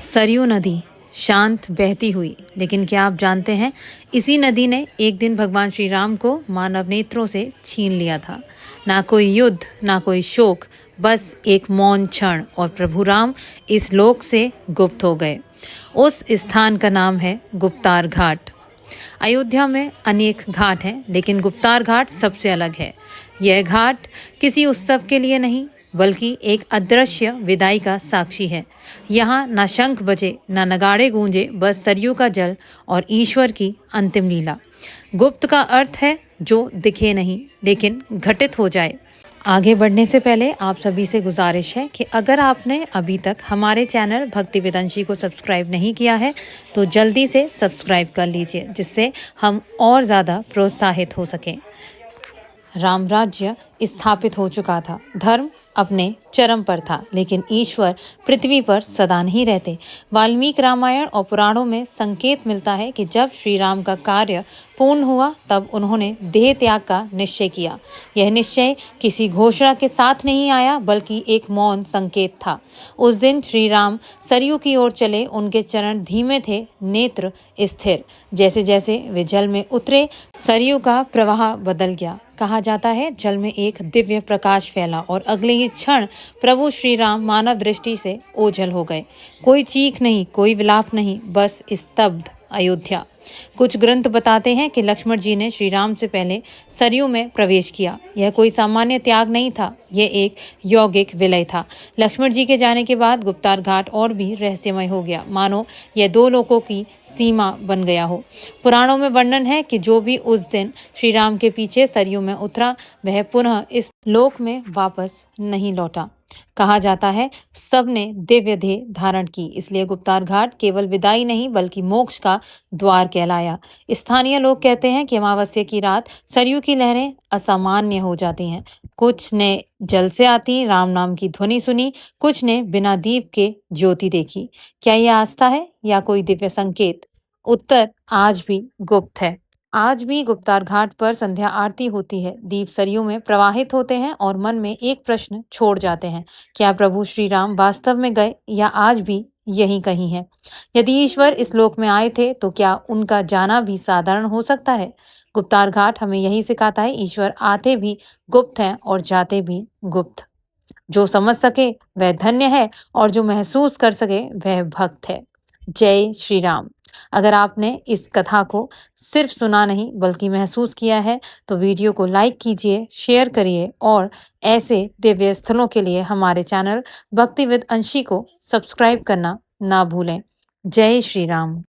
सरयू नदी शांत बहती हुई, लेकिन क्या आप जानते हैं इसी नदी ने एक दिन भगवान श्री राम को मानव नेत्रों से छीन लिया था। ना कोई युद्ध, ना कोई शोक, बस एक मौन क्षण और प्रभु राम इस लोक से गुप्त हो गए। उस स्थान का नाम है गुप्तार घाट। अयोध्या में अनेक घाट हैं, लेकिन गुप्तार घाट सबसे अलग है। यह घाट किसी उत्सव के लिए नहीं, बल्कि एक अदृश्य विदाई का साक्षी है। यहाँ ना शंख बजे, ना नगाड़े गूंजे, बस सरयू का जल और ईश्वर की अंतिम लीला। गुप्त का अर्थ है जो दिखे नहीं, लेकिन घटित हो जाए। आगे बढ़ने से पहले आप सभी से गुजारिश है कि अगर आपने अभी तक हमारे चैनल भक्ति वेदांशी को सब्सक्राइब नहीं किया है तो जल्दी से सब्सक्राइब कर लीजिए, जिससे हम और ज़्यादा प्रोत्साहित हो सकें। राम राज्य स्थापित हो चुका था, धर्म अपने चरम पर था, लेकिन ईश्वर पृथ्वी पर सदा नहीं रहते। वाल्मीकि रामायण और पुराणों में संकेत मिलता है कि जब श्री राम का कार्य पूर्ण हुआ तब उन्होंने देह त्याग का निश्चय किया। यह निश्चय किसी घोषणा के साथ नहीं आया, बल्कि एक मौन संकेत था। उस दिन श्री राम सरयू की ओर चले, उनके चरण धीमे थे, नेत्र स्थिर। जैसे जैसे वे जल में उतरे, सरयू का प्रवाह बदल गया। कहा जाता है जल में एक दिव्य प्रकाश फैला और अगले ही क्षण प्रभु श्री राम मानव दृष्टि से ओझल हो गए। कोई चीख नहीं, कोई विलाप नहीं, बस स्तब्ध अयोध्या। कुछ ग्रंथ बताते हैं कि लक्ष्मण जी ने श्री राम से पहले सरयू में प्रवेश किया। यह कोई सामान्य त्याग नहीं था, यह एक यौगिक विलय था। लक्ष्मण जी के जाने के बाद गुप्तार घाट और भी रहस्यमय हो गया, मानो यह दो लोकों की सीमा बन गया हो। पुराणों में वर्णन है कि जो भी उस दिन श्री राम के पीछे सरयू में उतरा, वह पुनः इस लोक में वापस नहीं लौटा। कहा जाता है सबने दिव्य देह धारण की, इसलिए गुप्तार घाट केवल विदाई नहीं बल्कि मोक्ष का द्वार कहलाया। स्थानीय लोग कहते हैं कि अमावस्या की रात सरयू की लहरें असामान्य हो जाती हैं। कुछ ने जल से आती राम नाम की ध्वनि सुनी, कुछ ने बिना दीप के ज्योति देखी। क्या यह आस्था है या कोई दिव्य संकेत? उत्तर आज भी गुप्त है। आज भी गुप्तार घाट पर संध्या आरती होती है, दीप सरयू में प्रवाहित होते हैं और मन में एक प्रश्न छोड़ जाते हैं, क्या प्रभु श्री राम वास्तव में गए या आज भी यहीं कहीं है? यदि ईश्वर इस लोक में आए थे तो क्या उनका जाना भी साधारण हो सकता है? गुप्तार घाट हमें यही सिखाता है, ईश्वर आते भी गुप्त हैं और जाते भी गुप्त। जो समझ सके वह धन्य है और जो महसूस कर सके वह भक्त है। जय श्री राम। अगर आपने इस कथा को सिर्फ सुना नहीं बल्कि महसूस किया है तो वीडियो को लाइक कीजिए, शेयर करिए और ऐसे दिव्य स्थलों के लिए हमारे चैनल भक्ति विद अंशी को सब्सक्राइब करना ना भूलें। जय श्री राम।